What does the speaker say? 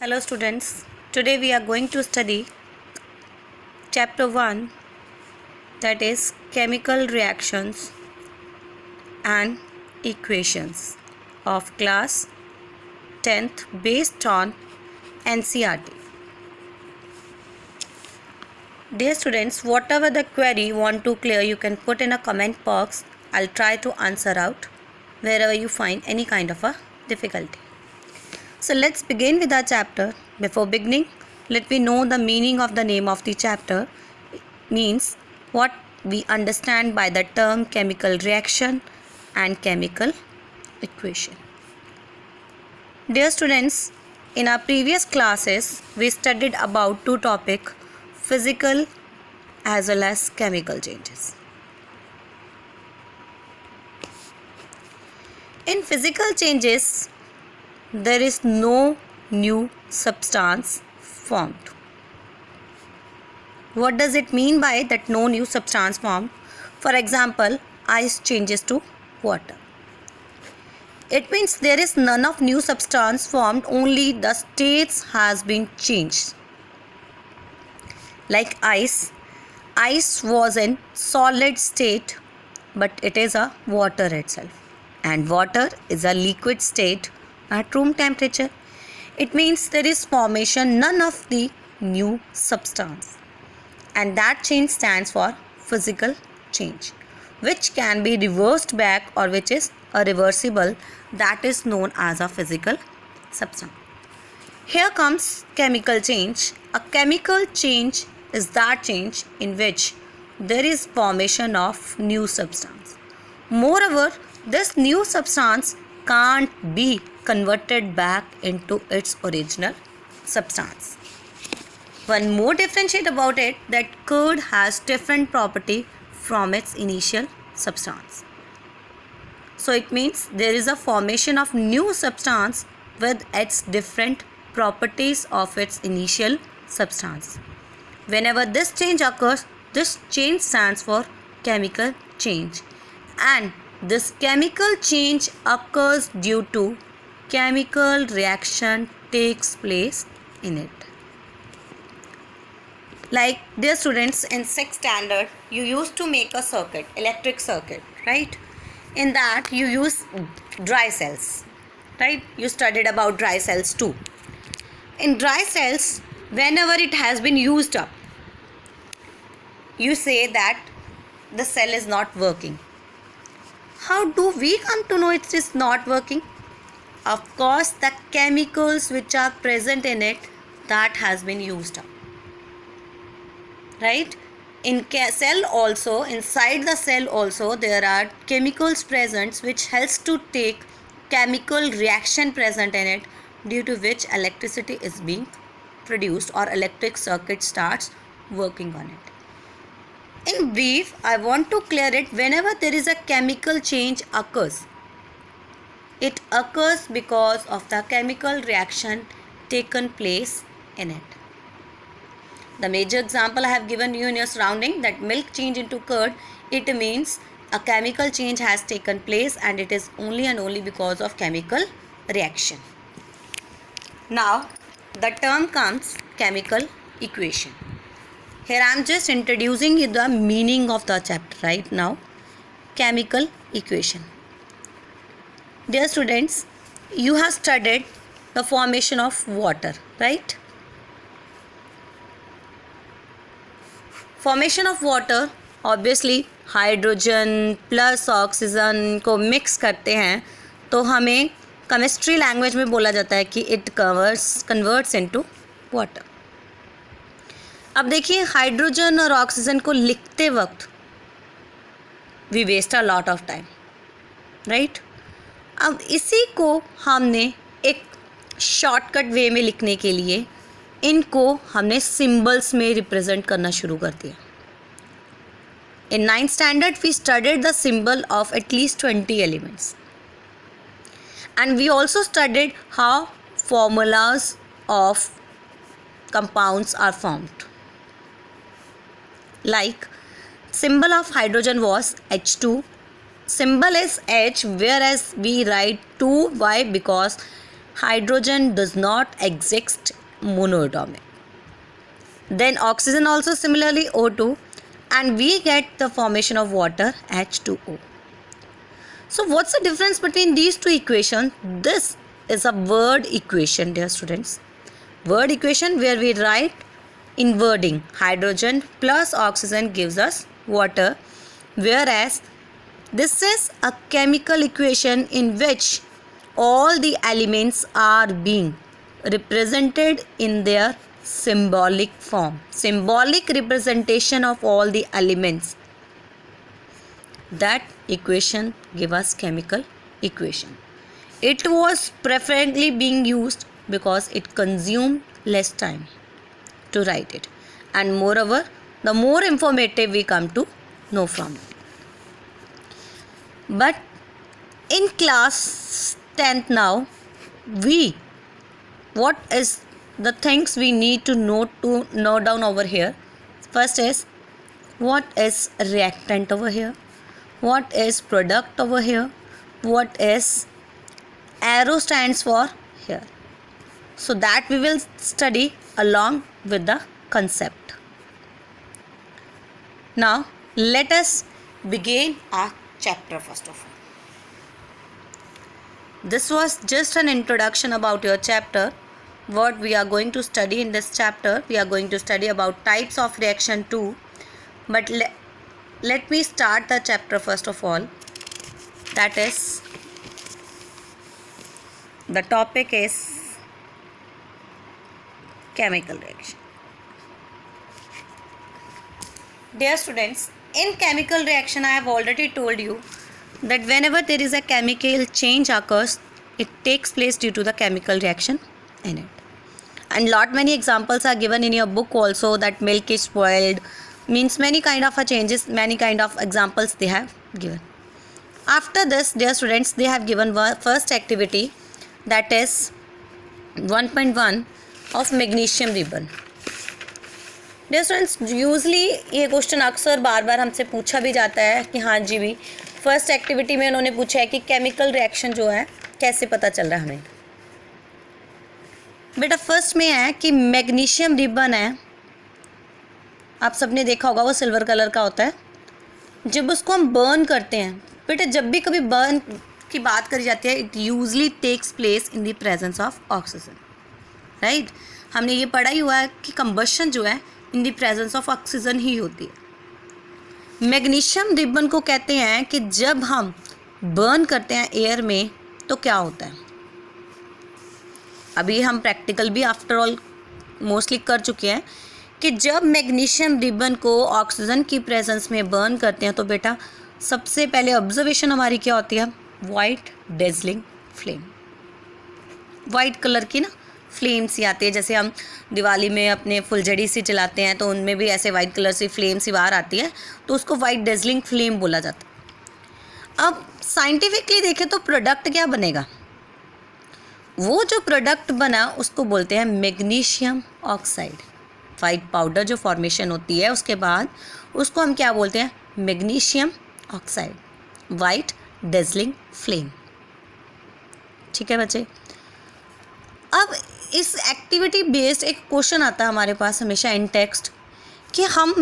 Hello students, today we are going to study chapter 1, that is chemical reactions and equations of class 10th based on NCERT. Dear students, whatever the query you want to clear, you can put in a comment box. I'll try to answer out wherever you find any kind of a difficulty. So let's begin with our chapter. Before beginning, let me know the meaning of the name of the chapter. It means what we understand by the term chemical reaction and chemical equation. Dear students, in our previous classes, we studied about two topics, physical as well as chemical changes. In physical changes, there is no new substance formed. What does it mean by that no new substance formed? For example, ice changes to water. It means there is none of new substance formed, only the states has been changed. Like ice was in solid state, but it is a water itself, and water is a liquid state at room temperature. It means there is formation none of the new substance, and that change stands for physical change, which can be reversed back or which is a reversible, that is known as a physical substance. Here comes chemical change. A chemical change is that change in which there is formation of new substance. Moreover, this new substance can't be converted back into its original substance. One more differentiate about it, that curd has different property from its initial substance. So it means there is a formation of new substance with its different properties of its initial substance. Whenever this change occurs, this change stands for chemical change, and this chemical change occurs due to chemical reaction takes place in it. Like, dear students, in 6th standard you used to make a circuit, electric circuit, right? In that you use dry cells, right? You studied about dry cells too. In dry cells, whenever it has been used up, you say that the cell is not working. How do we come to know it is not working? Of course, the chemicals which are present in it, that has been used up, right? In cell also, inside the cell also, there are chemicals present which helps to take chemical reaction present in it, due to which electricity is being produced or electric circuit starts working on it. In brief, I want to clear it. Whenever there is a chemical change occurs, it occurs because of the chemical reaction taken place in it. The major example I have given you in your surrounding, that milk change into curd, it means a chemical change has taken place, and it is only and only because of chemical reaction. Now the term comes chemical equation. Here I am just introducing you the meaning of the chapter right now. Chemical equation. Dear students, you have studied the formation of water, right? Formation of water, obviously hydrogen plus oxygen को mix करते हैं तो हमें chemistry language में बोला जाता है कि इट कन्वर्ट्स इनटू वाटर. अब देखिए, हाइड्रोजन और ऑक्सीजन को लिखते वक्त we waste a lot of time, right? अब इसी को हमने एक शॉर्टकट वे में लिखने के लिए इनको हमने सिंबल्स में रिप्रेजेंट करना शुरू कर दिया. In 9th standard, we studied the symbol of at least 20 elements. And we also studied how formulas of compounds are formed. Like, symbol of hydrogen was H2. Symbol is H, whereas we write 2. Why? Because hydrogen does not exist monoatomic. Then oxygen also similarly O2, and we get the formation of water H2O. So what's the difference between these two equations? This is a word equation, dear students. Word equation where we write in wording hydrogen plus oxygen gives us water, whereas this is a chemical equation in which all the elements are being represented in their symbolic form. Symbolic representation of all the elements. That equation give us chemical equation. It was preferably being used because it consumed less time to write it, and moreover the more informative we come to know from it. But in class 10th now, what is the things we need to note down over here? First is, what is reactant over here, what is product over here, what is arrow stands for here. So that we will study along with the concept. Now let us begin our chapter first of all. This was just an introduction about your chapter. What we are going to study in this chapter, we are going to study about types of reaction too. But let me start the chapter first of all. That is, the topic is chemical reaction. Dear students, in chemical reaction I have already told you that whenever there is a chemical change occurs, it takes place due to the chemical reaction in it. And many examples are given in your book also, that milk is spoiled, means many kind of changes, many kind of examples they have given. After this, dear students, they have given first activity, that is 1.1 of magnesium ribbon. Dear students, usually ये question अक्सर बार बार हमसे पूछा भी जाता है कि हाँ जी भी फर्स्ट एक्टिविटी में उन्होंने पूछा है कि केमिकल रिएक्शन जो है कैसे पता चल रहा है हमें। बेटा फर्स्ट में है कि मैग्नीशियम रिबन है, आप सबने देखा होगा वो सिल्वर कलर का होता है। जब उसको हम बर्न करते हैं, बेटा जब भी कभी बर्न की बात करी जाती है, it usually takes place in the presence of oxygen, right. हमने ये पढ़ा ही हुआ है कि कंबशन जो है in the presence of oxygen ही होती है। मैग्नीशियम रिबन को कहते हैं कि जब हम बर्न करते हैं एयर में तो क्या होता है। अभी हम प्रैक्टिकल भी आफ्टर ऑल मोस्टली कर चुके हैं कि जब मैग्नीशियम रिबन को ऑक्सीजन की प्रेजेंस में बर्न करते हैं तो बेटा सबसे पहले ऑब्जर्वेशन हमारी क्या होती है, white dazzling flame. White colour की ना फ्लेम सी आती है, जैसे हम दिवाली में अपने फुलझड़ी सी जलाते हैं तो उनमें भी ऐसे वाइट कलर से फ्लेम सी बाहर आती है, तो उसको वाइट डेजलिंग फ्लेम बोला जाता है। अब साइंटिफिकली देखें तो प्रोडक्ट क्या बनेगा, वो जो प्रोडक्ट बना उसको बोलते हैं मैग्नीशियम ऑक्साइड। वाइट पाउडर जो फॉर्मेशन होती है उसके बाद उसको हम क्या बोलते हैं, magnesium oxide, white dazzling flame. ठीक है बच्चे। अब इस एक्टिविटी बेस्ड एक क्वेश्चन आता है हमारे पास हमेशा इन टेक्स्ट कि हम